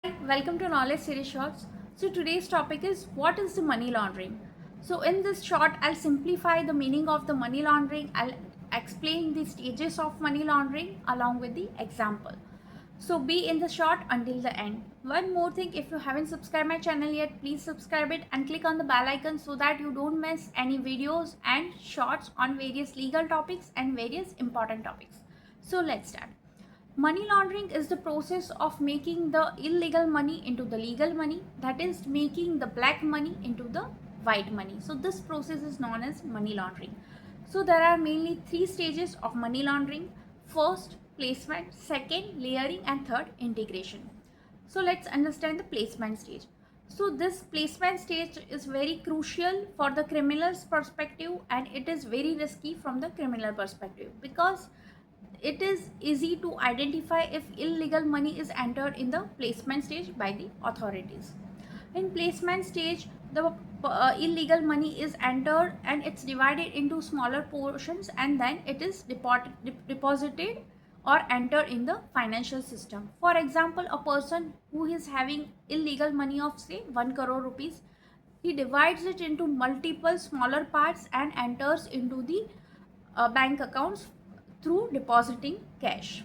Welcome to Knowledge Series Shorts. So today's topic is what is the money laundering? So in this short, I'll simplify the meaning of the money laundering. I'll explain the stages of money laundering along with the example. So be in the short until the end. One more thing, if you haven't subscribed my channel yet, please subscribe it and click on the bell icon so that you don't miss any videos and shorts on various legal topics and various important topics. So let's start. Money laundering is the process of making the illegal money into the legal money, that is, making the black money into the white money. So, this process is known as money laundering. So, there are mainly three stages of money laundering: first, placement; second, layering; and third, integration. So, let's understand the placement stage. So, this placement stage is very crucial for the criminal's perspective, and it is very risky from the criminal perspective because it is easy to identify if illegal money is entered in the placement stage by the authorities. In placement stage, the illegal money is entered and it's divided into smaller portions, and then it is deposited or entered in the financial system. For example, a person who is having illegal money of say 1 crore rupees, he divides it into multiple smaller parts and enters into the bank accounts through depositing cash.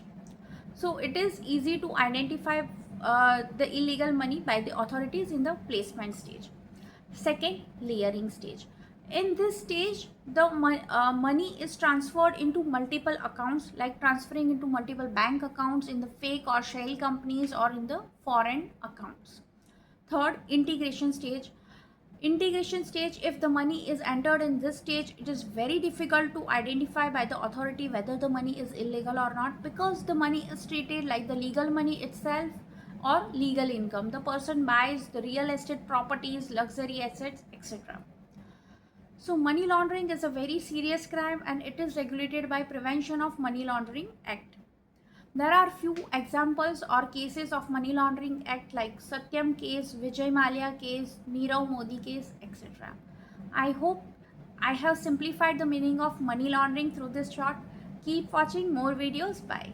So it is easy to identify the illegal money by the authorities in the placement stage. Second, layering stage. In this stage, the money is transferred into multiple accounts, like transferring into multiple bank accounts in the fake or shell companies or in the foreign accounts. Third, integration stage. Integration stage, if the money is entered in this stage, it is very difficult to identify by the authority whether the money is illegal or not, because the money is treated like the legal money itself or legal income. The person buys the real estate properties, luxury assets, etc. So money laundering is a very serious crime and it is regulated by Prevention of Money Laundering Act. There are few examples or cases of Money Laundering Act like Satyam case, Vijay Mallya case, Nirav Modi case, etc. I hope I have simplified the meaning of money laundering through this short. Keep watching more videos. Bye.